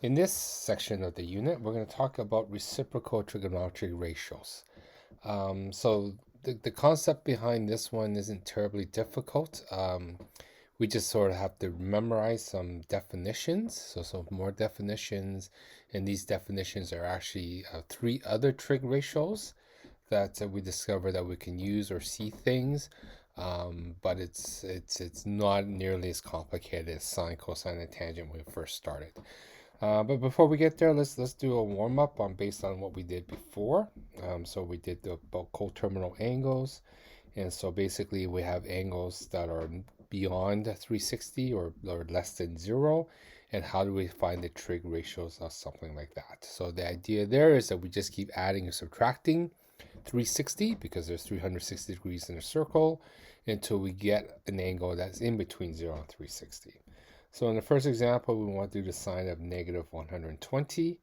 In this section of the unit, we're going to talk about reciprocal trigonometric ratios. So the concept behind this one isn't terribly difficult. We just sort of have to memorize some definitions. So some more definitions, and these definitions are actually three other trig ratios that we discover that we can use or see things. But it's not nearly as complicated as sine, cosine, and tangent when we first started. But before we get there, let's do a warm up on based on what we did before. So we did the about coterminal angles, and so basically we have angles that are beyond 360 or less than 0. And how do we find the trig ratios of something like that? So the idea there is that we just keep adding and subtracting 360 because there's 360 degrees in a circle until we get an angle that's in between 0 and 360. So in the first example, we want to do the sine of negative 120.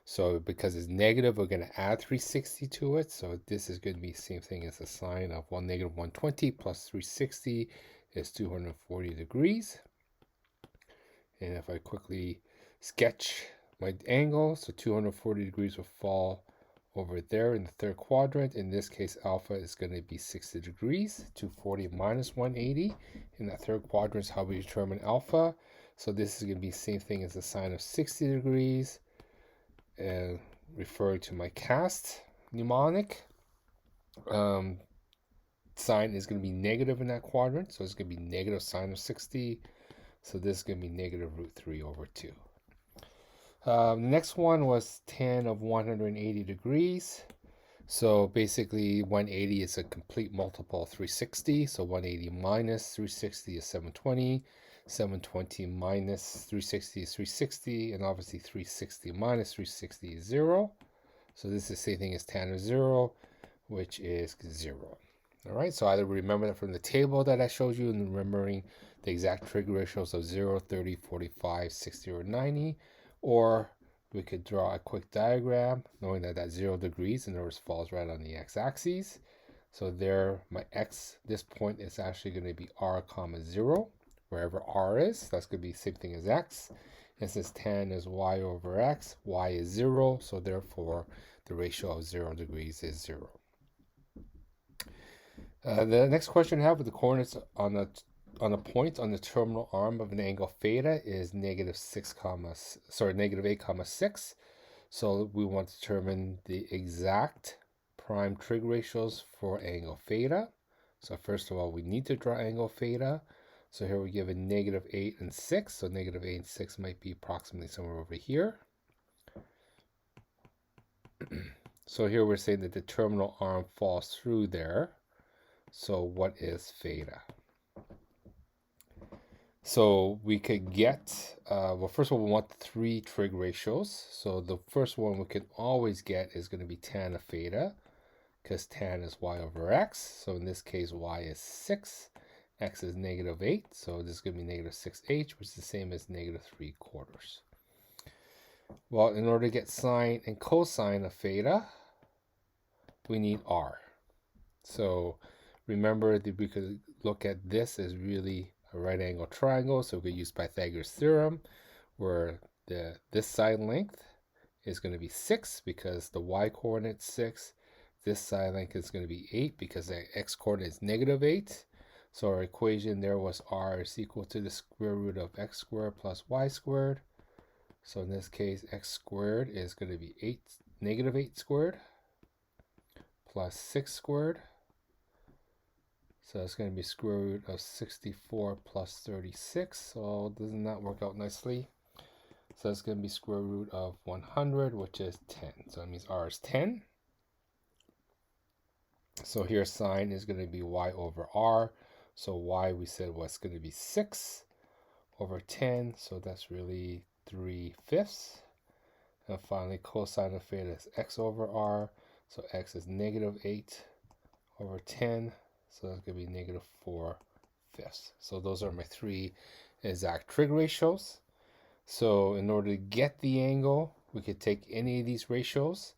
So because it's negative, we're going to add 360 to it. So this is going to be the same thing as the sine of negative 120 plus 360 is 240 degrees. And if I quickly sketch my angle, so 240 degrees will fall over there in the third quadrant. In this case, alpha is going to be 60 degrees. 240 minus 180. In that third quadrant is how we determine alpha. So this is going to be the same thing as the sine of 60 degrees. And referring to my cast mnemonic, sine is going to be negative in that quadrant. So it's going to be negative sine of 60. So this is going to be negative root 3 over 2. The next one was tan of 180 degrees. So basically 180 is a complete multiple of 360. So 180 minus 360 is 720. 720 minus 360 is 360. And obviously 360 minus 360 is 0. So this is the same thing as tan of 0, which is 0. All right, so either remember that from the table that I showed you and remembering the exact trig ratios of 0, 30, 45, 60, or 90, or we could draw a quick diagram knowing that that's 0 degrees and yours falls right on the x-axis. So there, my x, this point is actually going to be r comma 0, wherever r is. That's going to be the same thing as x. And since tan is y over x, y is 0, so therefore the ratio of 0 degrees is 0. The next question I have with the coordinates on a point on the terminal arm of an angle theta is negative 8 comma 6. So we want to determine the exact prime trig ratios for angle theta. So first of all, we need to draw angle theta. So here we give a negative 8 and 6. So negative 8 and 6 might be approximately somewhere over here. So here we're saying that the terminal arm falls through there. So what is theta? So we could get, well, first of all, we want 3 trig ratios. So the first one we can always get is going to be tan of theta, because tan is y over x. So in this case, y is 6, x is negative 8. So this is going to be negative 6h, which is the same as negative 3/4. Well, in order to get sine and cosine of theta, we need r. So remember that we could look at this as really a right angle triangle, so we could use Pythagoras theorem, where this side length is going to be 6 because the y coordinate is 6. This side length is going to be 8 because the x coordinate is negative 8. So our equation there was r is equal to the square root of x squared plus y squared. So in this case, x squared is going to be negative 8 squared plus 6 squared. So it's going to be square root of 64 plus 36. So doesn't that work out nicely? So it's going to be square root of 100, which is 10. So that means r is 10. So here sine is going to be y over r. So y we said was going to be 6 over 10. So that's really 3/5. And finally cosine of theta is x over r. So x is negative 8 over 10. So that's going to be negative 4/5. So those are my 3 exact trig ratios. So in order to get the angle, we could take any of these ratios.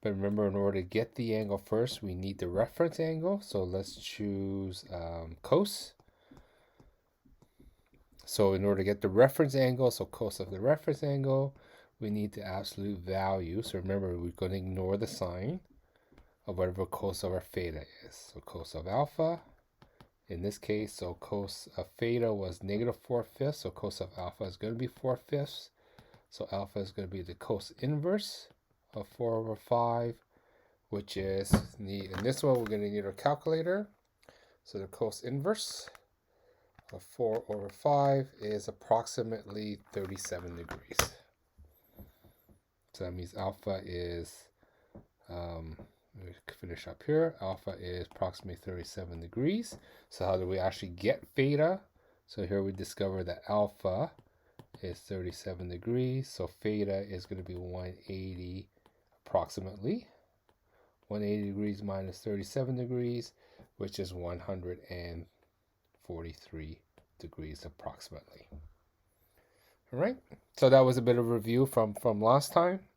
But remember, in order to get the angle first, we need the reference angle. So let's choose cos. So in order to get the reference angle, so cos of the reference angle, we need the absolute value. So remember, we're going to ignore the sign of whatever cos of our theta is. So cos of alpha, in this case, so cos of theta was -4/5, so cos of alpha is going to be 4/5. So alpha is going to be the cos inverse of 4/5, which is, in this one, we're going to need our calculator. So the cos inverse of 4/5 is approximately 37 degrees. So that means alpha is, let me finish up here. Alpha is approximately 37 degrees. So how do we actually get theta? So here we discover that alpha is 37 degrees. So theta is going to be 180 approximately. 180 degrees minus 37 degrees, which is 143 degrees approximately. All right, so that was a bit of a review from last time.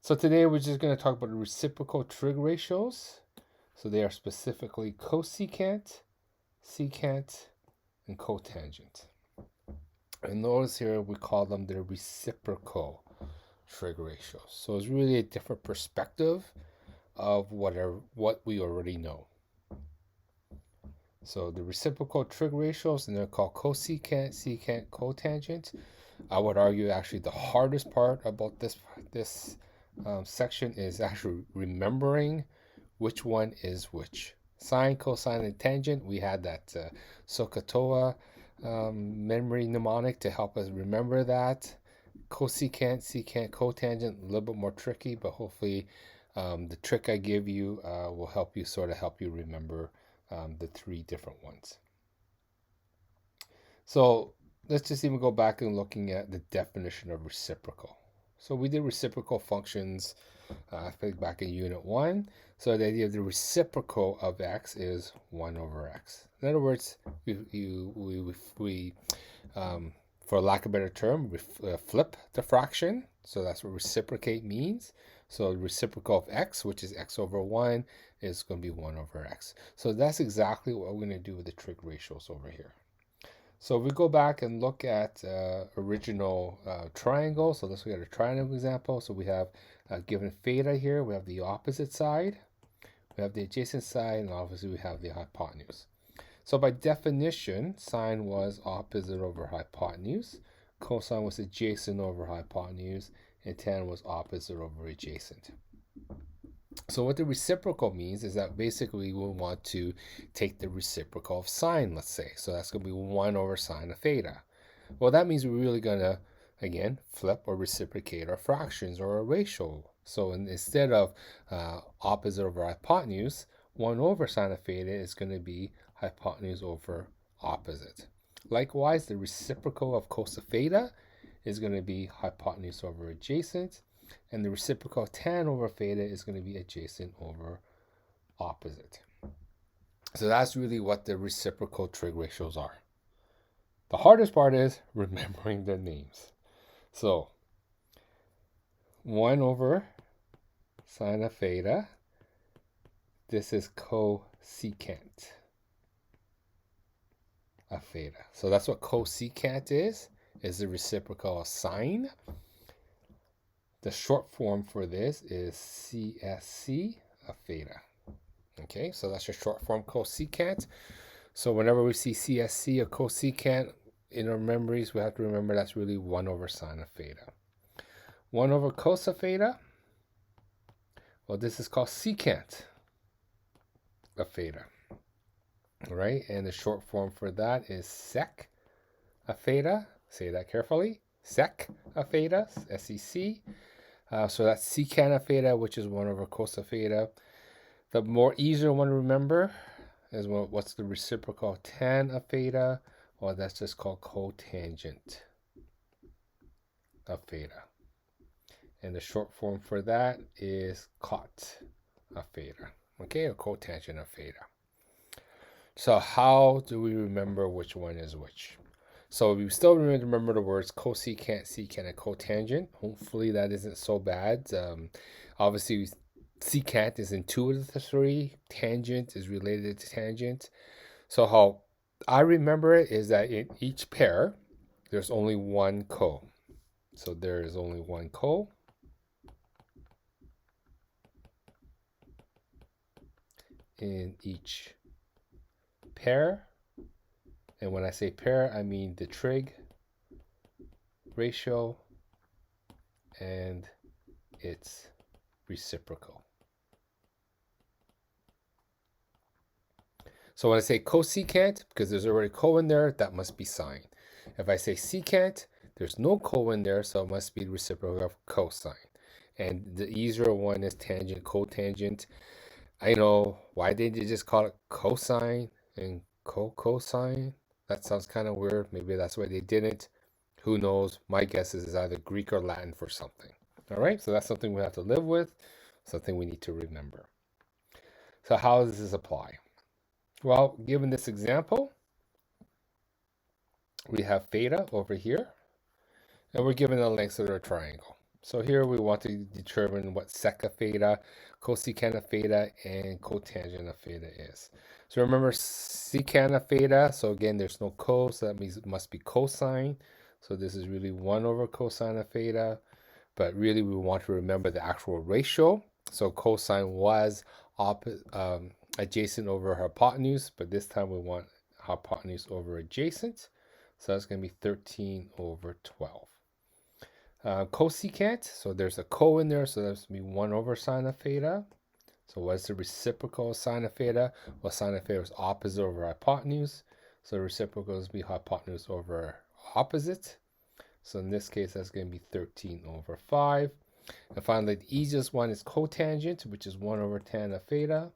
So today we're just going to talk about the reciprocal trig ratios. So they are specifically cosecant, secant, and cotangent. And notice here we call them the reciprocal trig ratios. So it's really a different perspective of what we already know. So the reciprocal trig ratios, and they're called cosecant, secant, cotangent. I would argue actually the hardest part about this section is actually remembering which one is which. Sine, cosine, and tangent, we had that SOHCAHTOA memory mnemonic to help us remember that. Cosecant, secant, cotangent, a little bit more tricky, but hopefully the trick I give you will help you remember the three different ones. So let's just even go back and looking at the definition of reciprocal. So we did reciprocal functions I think back in Unit 1. So the idea of the reciprocal of x is 1 over x. In other words, we for lack of a better term, we flip the fraction. So that's what reciprocate means. So the reciprocal of x, which is x over 1, is going to be 1 over x. So that's exactly what we're going to do with the trig ratios over here. So if we go back and look at original triangle, so let's look at a triangle example. So we have given theta here, we have the opposite side, we have the adjacent side, and obviously we have the hypotenuse. So by definition, sine was opposite over hypotenuse, cosine was adjacent over hypotenuse, and tan was opposite over adjacent. So what the reciprocal means is that basically we want to take the reciprocal of sine, let's say. So that's going to be 1 over sine of theta. Well, that means we're really going to, again, flip or reciprocate our fractions or our ratio. So instead of opposite over hypotenuse, 1 over sine of theta is going to be hypotenuse over opposite. Likewise, the reciprocal of cos of theta is going to be hypotenuse over adjacent. And the reciprocal of tan over theta is going to be adjacent over opposite. So that's really what the reciprocal trig ratios are. The hardest part is remembering the names. So 1 over sine of theta, this is cosecant of theta. So that's what cosecant is the reciprocal of sine. The short form for this is CSC of theta. Okay, so that's your short form cosecant. So whenever we see CSC or cosecant in our memories, we have to remember that's really 1 over sine of theta. 1 over cos of theta, well, this is called secant of theta. All right, and the short form for that is sec of theta. Say that carefully. Sec of theta, SEC. So that's secant of theta, which is 1 over cos of theta. The more easier one to remember is what's the reciprocal of tan of theta? Well, that's just called cotangent of theta. And the short form for that is cot of theta. Okay, or cotangent of theta. So how do we remember which one is which? So we still remember the words cosecant, secant, and cotangent. Hopefully that isn't so bad. Obviously, secant is in 2 of the 3. Tangent is related to tangent. So how I remember it is that in each pair, there's only one co. So there is only one co in each pair. And when I say pair, I mean the trig ratio and its reciprocal. So when I say cosecant, because there's already co in there, that must be sine. If I say secant, there's no co in there, so it must be the reciprocal of cosine. And the easier one is tangent, cotangent. I know, why didn't you just call it cosine and cosine? That sounds kind of weird. Maybe that's why they didn't. Who knows? My guess is it's either Greek or Latin for something. All right, so that's something we have to live with, something we need to remember. So how does this apply? Well, given this example, we have theta over here, and we're given the length of the triangle. So here we want to determine what sec of theta, cosecant of theta, and cotangent of theta is. So remember secant of theta, so again, there's no co, so that means it must be cosine. So this is really 1 over cosine of theta, but really we want to remember the actual ratio. So cosine was adjacent over hypotenuse, but this time we want hypotenuse over adjacent. So that's going to be 13 over 12. Cosecant, so there's a co in there, so that's going to be 1 over sine of theta. So what's the reciprocal of sine of theta? Well, sine of theta is opposite over hypotenuse. So the reciprocal is going to be hypotenuse over opposite. So in this case, that's going to be 13 over 5. And finally, the easiest one is cotangent, which is 1 over tan of theta.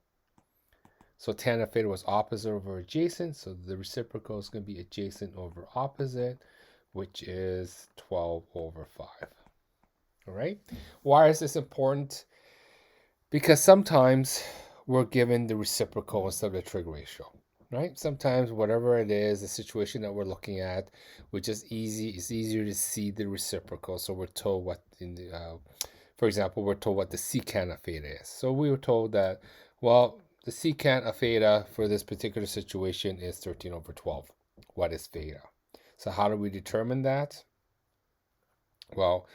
So tan of theta was opposite over adjacent, so the reciprocal is going to be adjacent over opposite, which is 12 over 5. All right. Why is this important? Because sometimes we're given the reciprocal instead of the trig ratio, right? Sometimes whatever it is, the situation that we're looking at, which is easy, it's easier to see the reciprocal. So we're told what, for example, we're told what the secant of theta is. So we were told that, well, the secant of theta for this particular situation is 13 over 12. What is theta? So how do we determine that? Well,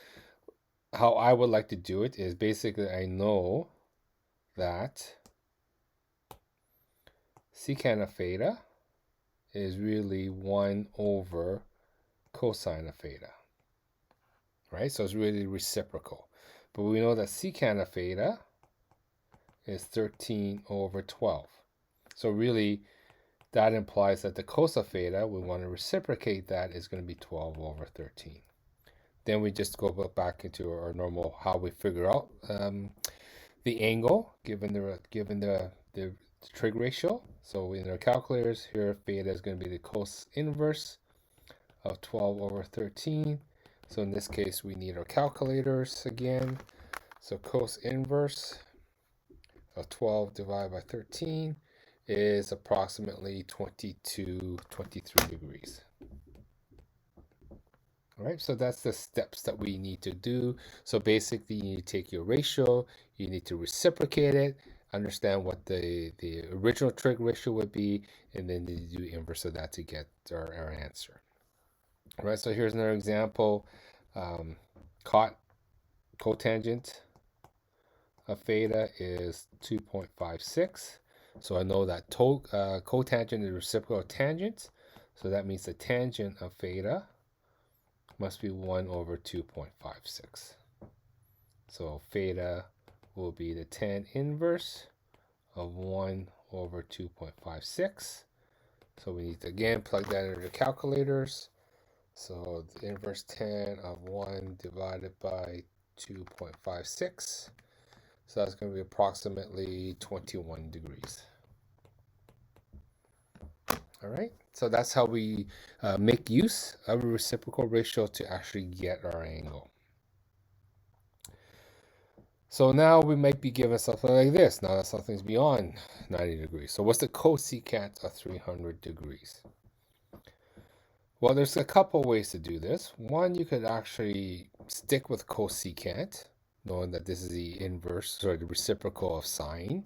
how I would like to do it is basically I know that secant of theta is really 1 over cosine of theta, right? So it's really reciprocal. But we know that secant of theta is 13 over 12. So really, that implies that the cos of theta, we want to reciprocate that, is going to be 12 over 13. Then we just go back into our normal, how we figure out the angle given the trig ratio. So in our calculators here, theta is going to be the cos inverse of 12 over 13. So in this case, we need our calculators again. So cos inverse of 12 divided by 13 is approximately 23 degrees. All right, so that's the steps that we need to do. So basically, you need to take your ratio, you need to reciprocate it, understand what the original trig ratio would be, and then you do inverse of that to get our answer. All right, so here's another example. Cotangent of theta is 2.56. So I know that cotangent is reciprocal of tangent. So that means the tangent of theta must be 1 over 2.56. So theta will be the tan inverse of 1 over 2.56. So we need to again plug that into the calculators. So the inverse tan of 1 divided by 2.56. So that's going to be approximately 21 degrees. All right, so that's how we make use of a reciprocal ratio to actually get our angle. So now we might be given something like this. Now that something's beyond 90 degrees. So what's the cosecant of 300 degrees? Well, there's a couple ways to do this. One, you could actually stick with cosecant, knowing that this is the inverse, or the reciprocal of sine.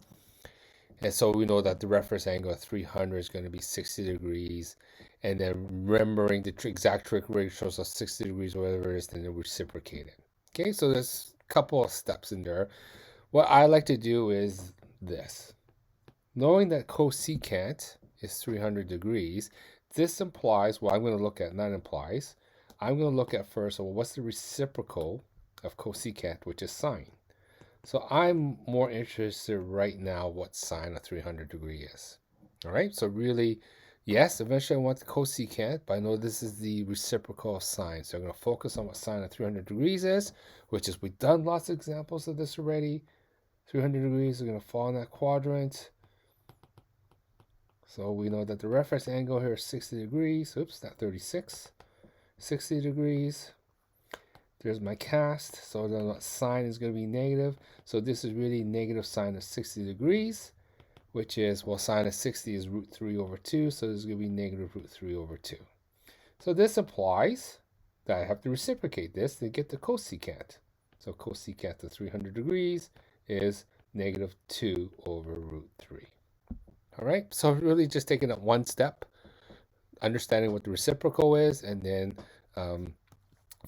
And so we know that the reference angle of 300 is going to be 60 degrees. And then remembering the exact trig ratios of 60 degrees, or whatever it is, then reciprocate it. Okay, so there's a couple of steps in there. What I like to do is this. Knowing that cosecant is 300 degrees, this implies, well, I'm going to look at, not implies, I'm going to look at first, well, what's the reciprocal of cosecant, which is sine. So I'm more interested right now what sine of 300 degree is. All right, so really, yes, eventually I want the cosecant, but I know this is the reciprocal of sine. So I'm going to focus on what sine of 300 degrees is, which is, we've done lots of examples of this already. 300 degrees is going to fall in that quadrant. So we know that the reference angle here is 60 degrees. Oops, not 36. 60 degrees. There's my cast. So then sine is going to be negative. So this is really negative sine of 60 degrees, which is, well, sine of 60 is root 3 over 2. So this is going to be negative root 3 over 2. So this implies that I have to reciprocate this to get the cosecant. So cosecant of 300 degrees is negative 2 over root 3. All right, so really just taking it one step, understanding what the reciprocal is, and then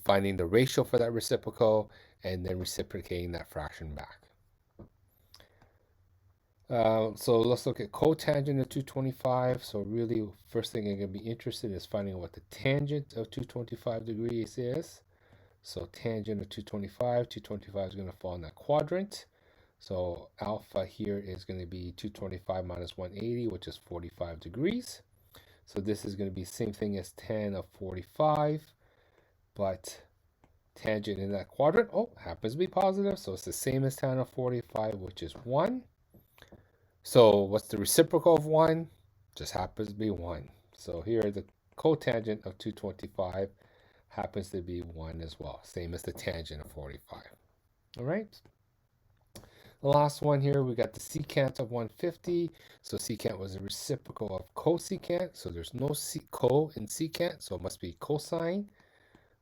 finding the ratio for that reciprocal, and then reciprocating that fraction back. So let's look at cotangent of 225. So really, first thing I'm going to be interested in is finding what the tangent of 225 degrees is. So tangent of 225 is going to fall in that quadrant. So alpha here is going to be 225 minus 180, which is 45 degrees. So this is going to be the same thing as tan of 45, but tangent in that quadrant, happens to be positive. So it's the same as tan of 45, which is 1. So what's the reciprocal of 1? Just happens to be 1. So here the cotangent of 225 happens to be 1 as well, same as the tangent of 45. All right. The last one here, we got the secant of 150. So secant was a reciprocal of cosecant. So there's no co in secant, so it must be cosine.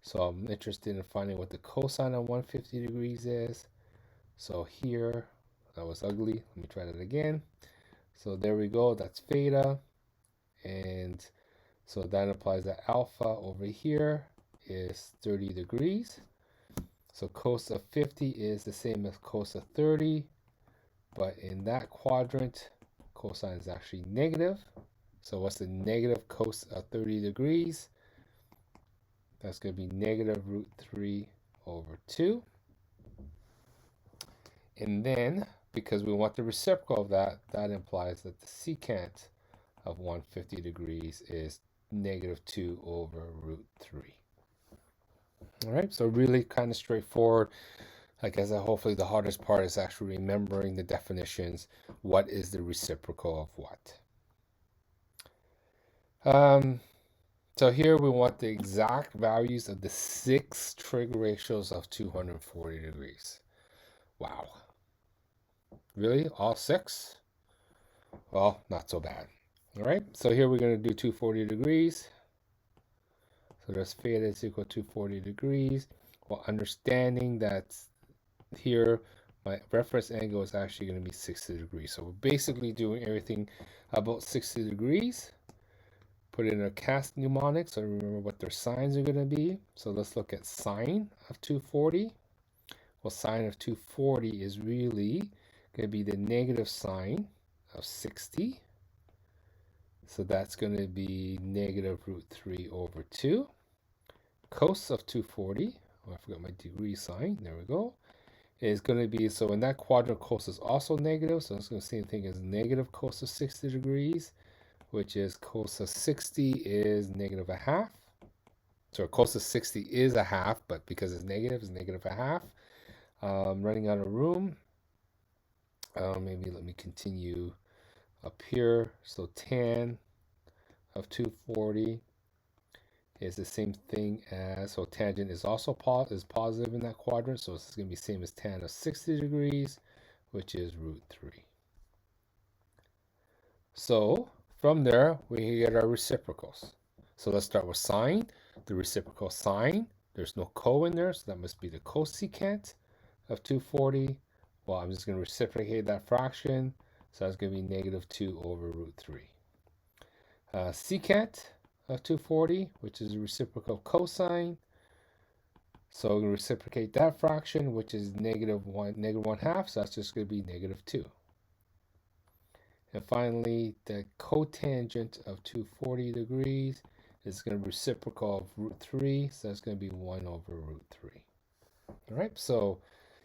So I'm interested in finding what the cosine of 150 degrees is. So here, that was ugly. Let me try that again. So there we go. That's theta. And so that implies that alpha over here is 30 degrees. So cos of 50 is the same as cos of 30, but in that quadrant, cosine is actually negative. So what's the negative cos of 30 degrees? That's going to be negative root 3 over 2. And then, because we want the reciprocal of that, that implies that the secant of 150 degrees is negative 2 over root 3. All right, so really kind of straightforward. I guess hopefully the hardest part is actually remembering the definitions. What is the reciprocal of what? So here we want the exact values of the 6 trig ratios of 240 degrees. Wow. Really? All 6? Well, not so bad. All right, so here we're going to do 240 degrees. So there's theta is equal to 240 degrees. Well, understanding that here my reference angle is actually going to be 60 degrees. So we're basically doing everything about 60 degrees. Put in a cast mnemonic so remember what their signs are going to be. So let's look at sine of 240. Well, sine of 240 is really going to be the negative sine of 60. So that's going to be negative root 3 over 2. Cos of 240, I forgot my degree sign, there we go, is going to be, so in that quadrant, cos is also negative, so it's going to be the same thing as negative cos of 60 degrees, which is cos of 60 is negative a half. So cos of 60 is a half, but because it's negative a half. Running out of room. Maybe let me continue up here. So tan of 240 is the same thing as, so tangent is also positive in that quadrant, so it's going to be the same as tan of 60 degrees, which is root 3. So from there, we get our reciprocals. So let's start with sine. The reciprocal sine, there's no co in there, so that must be the cosecant of 240. Well, I'm just going to reciprocate that fraction. So that's going to be negative 2 over root 3. Secant of 240, which is a reciprocal cosine. So we're going to reciprocate that fraction, which is negative 1 half. So that's just going to be negative 2. And finally, the cotangent of 240 degrees is going to be reciprocal of root 3. So that's going to be 1 over root 3. All right, so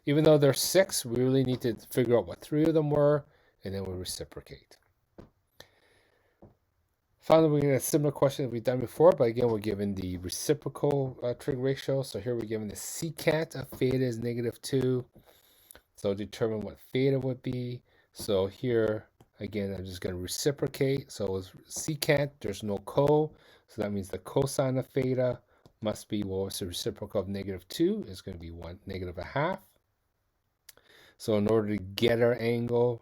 even though there's 6, we really need to figure out what 3 of them were, and then we reciprocate. Finally, we're going to a similar question that we've done before, but again, we're given the reciprocal trig ratio. So here we're given the secant of theta is negative 2. So determine what theta would be. So here, again, I'm just going to reciprocate. So it's secant, there's no co. So that means the cosine of theta must be, well, what's the reciprocal of negative 2? It's going to be negative 1/2. So in order to get our angle,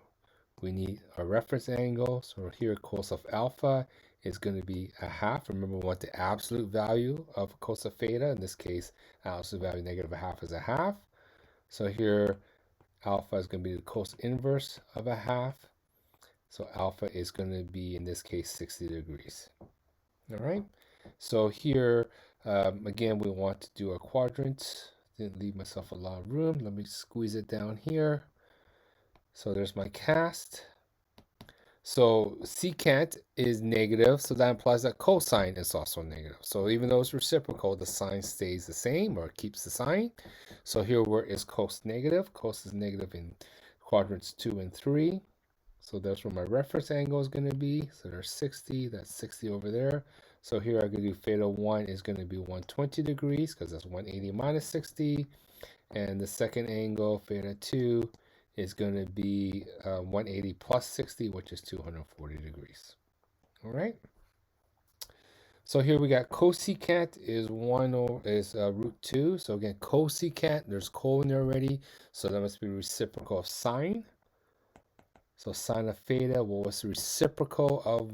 we need a reference angle. So here, cos of alpha is going to be 1/2. Remember, we want the absolute value of cos of theta. In this case, absolute value negative 1/2 is 1/2. So here, alpha is going to be the cos inverse of 1/2. So alpha is going to be, in this case, 60 degrees. All right. So here, again, we want to do a quadrant. Didn't leave myself a lot of room. Let me squeeze it down here. So there's my cast. So secant is negative, so that implies that cosine is also negative. So even though it's reciprocal, the sign stays the same or keeps the sign. So here where is cos negative? Cos is negative in quadrants 2 and 3. So that's where my reference angle is going to be. So there's 60, that's 60 over there. So here I'm going to do theta 1 is going to be 120 degrees because that's 180 minus 60. And the second angle, theta 2, is going to be 180 plus 60, which is 240 degrees. All right. So here we got cosecant is root 2. So again, cosecant, there's co in there already. So that must be reciprocal of sine. So sine of theta, well, what's the reciprocal of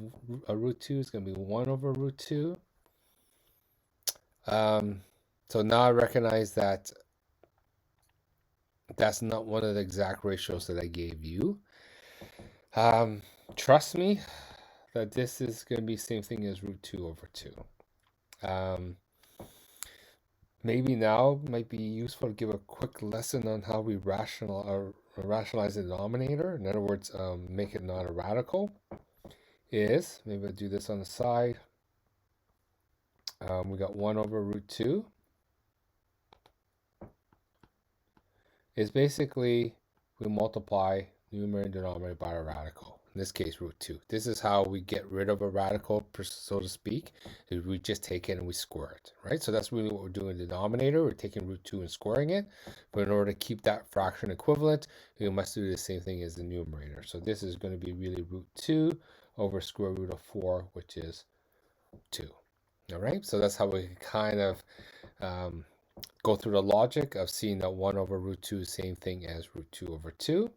root 2? It's going to be 1 over root 2. So now I recognize that that's not one of the exact ratios that I gave you. Trust me that this is going to be the same thing as root 2 over 2. Maybe now might be useful to give a quick lesson on how we rationalize the denominator. In other words, make it not a radical. Maybe I'll do this on the side. We got 1 over root 2. Is basically we multiply numerator and denominator by a radical. In this case, root 2. This is how we get rid of a radical, so to speak. Is we just take it and we square it, right? So that's really what we're doing in the denominator. We're taking root 2 and squaring it. But in order to keep that fraction equivalent, we must do the same thing as the numerator. So this is going to be really root 2 over square root of 4, which is 2. All right, so that's how we kind of go through the logic of seeing that 1 over root 2 is the same thing as root 2 over 2.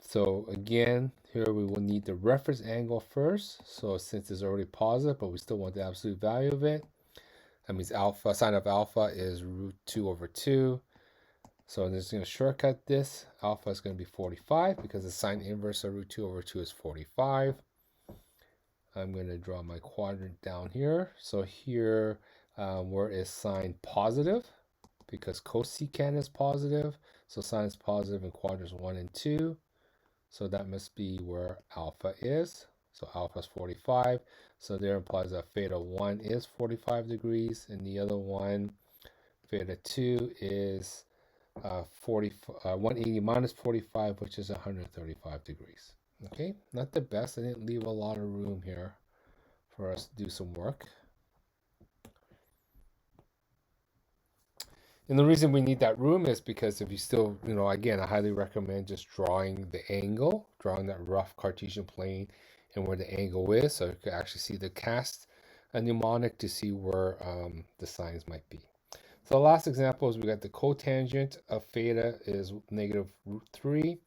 So again, here we will need the reference angle first. So since it's already positive, but we still want the absolute value of it, that means alpha, sine of alpha is root 2 over 2. So I'm just going to shortcut this. Alpha is going to be 45 because the sine inverse of root 2 over 2 is 45. I'm going to draw my quadrant down here. So here, where is sine positive? Because cosecant is positive. So sine is positive in quadrants 1 and 2. So that must be where alpha is. So alpha is 45. So there implies that theta 1 is 45 degrees. And the other one, theta 2, is 180 minus 45, which is 135 degrees. Okay, not the best. I didn't leave a lot of room here for us to do some work. And the reason we need that room is because if you still, again, I highly recommend just drawing the angle, drawing that rough Cartesian plane and where the angle is, so you can actually see the cast a mnemonic to see where the signs might be. So the last example is we got the cotangent of theta is negative root 3.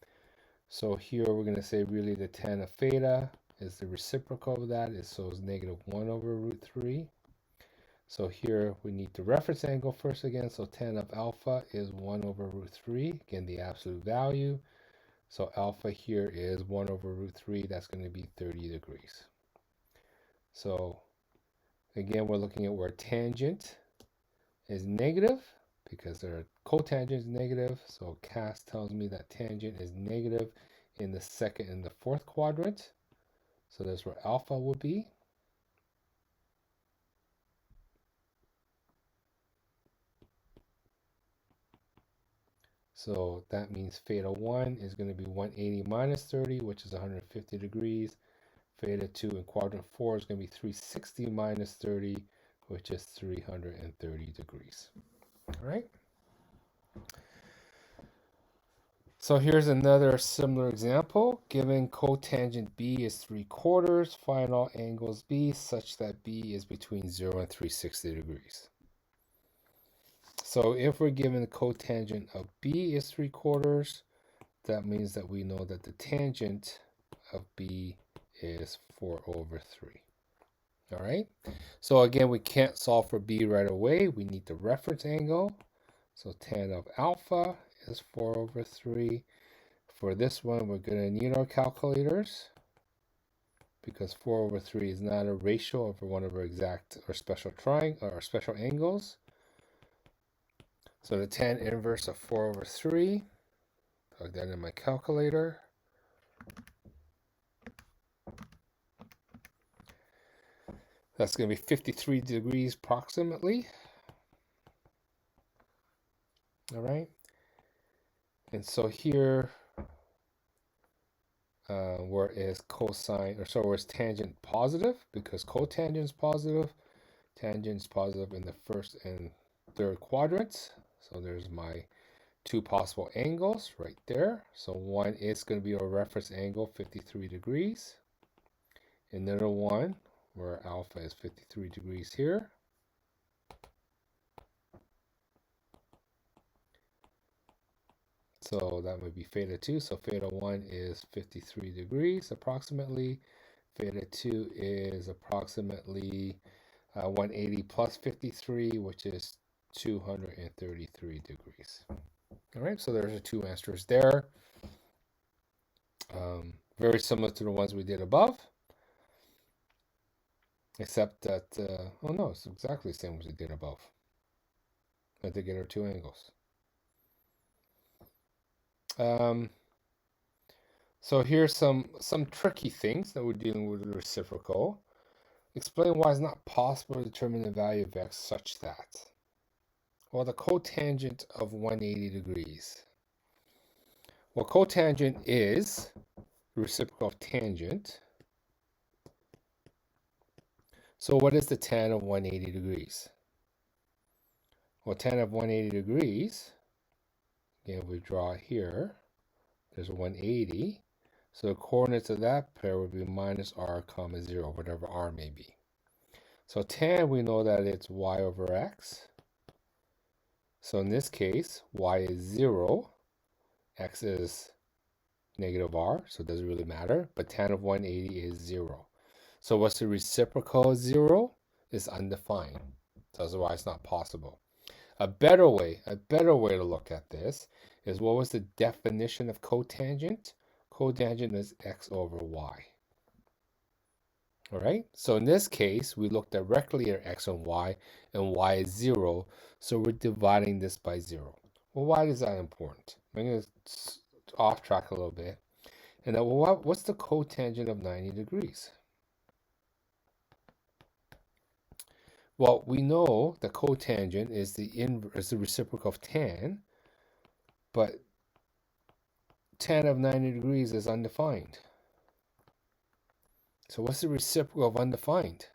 So here we're going to say really the tan of theta is the reciprocal of that, so it's negative 1 over root 3. So here we need the reference angle first again. So tan of alpha is 1 over root 3. Again, the absolute value. So alpha here is 1 over root 3. That's going to be 30 degrees. So again, we're looking at where tangent is negative because their cotangent is negative. So CAS tells me that tangent is negative in the second and the fourth quadrant. So that's where alpha would be. So that means theta 1 is going to be 180 minus 30, which is 150 degrees. Theta 2 in quadrant 4 is going to be 360 minus 30, which is 330 degrees. All right. So here's another similar example. Given cotangent B is 3/4, find all angles B such that B is between 0 and 360 degrees. So if we're given the cotangent of B is 3/4, that means that we know that the tangent of B is 4 over 3. All right. So again, we can't solve for B right away. We need the reference angle. So tan of alpha is 4 over 3. For this one, we're going to need our calculators because 4 over 3 is not a ratio over one of our exact or special triangle or special angles. So the tan inverse of 4 over 3, plug that in my calculator. That's going to be 53 degrees approximately. All right. And so here, where is cosine, or so where is tangent positive? Because cotangent is positive. Tangent is positive in the first and third quadrants. So there's my two possible angles right there. So one is going to be a reference angle, 53 degrees. Another one where alpha is 53 degrees here. So that would be theta 2. So theta 1 is 53 degrees approximately. Theta 2 is approximately 180 plus 53, which is 233 degrees. All right, so there's the two answers there. Very similar to the ones we did above, except that, oh no, it's exactly the same as we did above. We had to get our two angles. So here's some tricky things that we're dealing with the reciprocal. Explain why it's not possible to determine the value of x such that. Well, the cotangent of 180 degrees. Well, cotangent is the reciprocal of tangent. So what is the tan of 180 degrees? Well, tan of 180 degrees, again, we draw here, there's a 180. So the coordinates of that pair would be minus r comma 0, whatever r may be. So tan, we know that it's y over x. So in this case, y is 0, x is negative r, so it doesn't really matter. But tan of 180 is 0. So what's the reciprocal of 0? It's undefined. So that's why it's not possible. A better way to look at this is, what was the definition of cotangent? Cotangent is x over y. All right, so in this case, we look directly at x and y is 0, so we're dividing this by 0. Well, why is that important? I'm going to off track a little bit. And then, well, what's the cotangent of 90 degrees? Well, we know the cotangent is the reciprocal of tan, but tan of 90 degrees is undefined. So what's the reciprocal of undefined?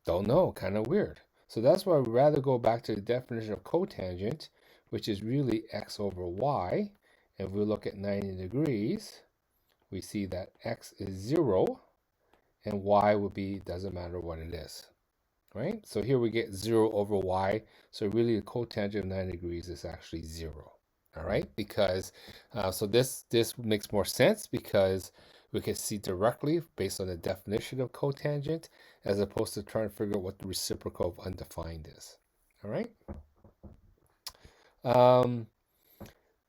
Don't know, kind of weird. So that's why I'd rather go back to the definition of cotangent, which is really x over y. And if we look at 90 degrees, we see that x is 0, and y would be, doesn't matter what it is. Right? So here we get 0 over y. So really the cotangent of 90 degrees is actually 0. All right? Because, so this makes more sense because we can see directly based on the definition of cotangent as opposed to trying to figure out what the reciprocal of undefined is. All right?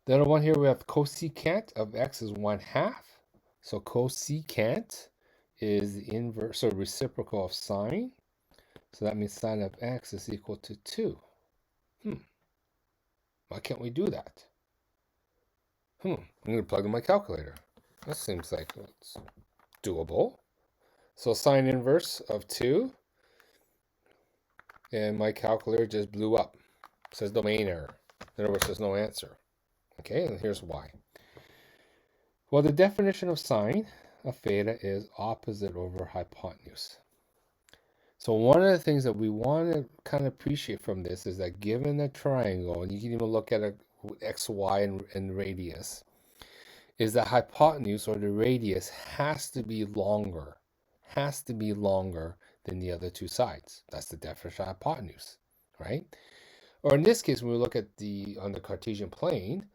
The other one here, we have cosecant of x is 1/2. So cosecant is the inverse or reciprocal of sine. So that means sine of x is equal to 2. Why can't we do that? I'm going to plug in my calculator. That seems like it's doable. So sine inverse of 2, and my calculator just blew up. It says domain error. In other words, there's no answer. Okay, and here's why. Well, the definition of sine of theta is opposite over hypotenuse. So one of the things that we want to kind of appreciate from this is that given a triangle, and you can even look at a x, y, and radius, is that hypotenuse or the radius has to be longer than the other two sides. That's the definition of hypotenuse, right? Or in this case, when we look at on the Cartesian plane,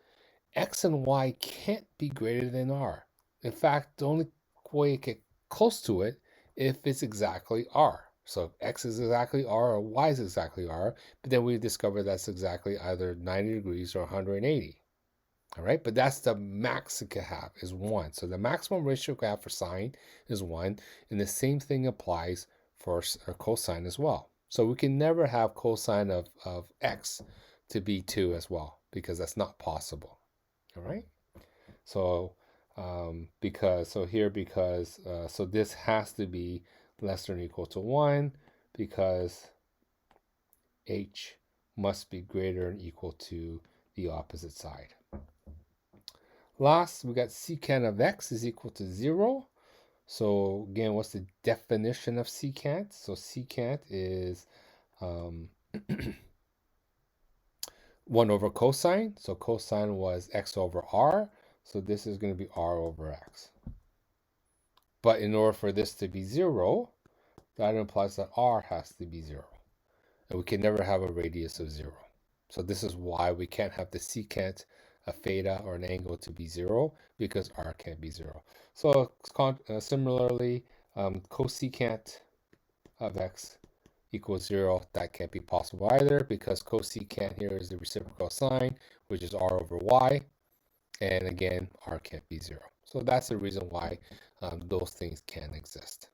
x and y can't be greater than r. In fact, the only way it get close to it if it's exactly r. So if x is exactly r or y is exactly r, but then we discover that's exactly either 90 degrees or 180. All right, but that's the max it can have is 1. So the maximum ratio it can have for sine is 1, and the same thing applies for cosine as well. So we can never have cosine of x to be 2 as well, because that's not possible. All right, so so this has to be less than or equal to 1, because h must be greater than or equal to the opposite side. Last, we got secant of x is equal to 0. So again, what's the definition of secant? So secant is 1 over cosine. So cosine was x over r. So this is going to be r over x. But in order for this to be 0, that implies that r has to be 0. And we can never have a radius of 0. So this is why we can't have the secant a theta or an angle to be 0, because r can't be 0. So similarly, cosecant of x equals 0. That can't be possible either, because cosecant here is the reciprocal of sine, which is r over y. And again, r can't be 0. So that's the reason why those things can exist.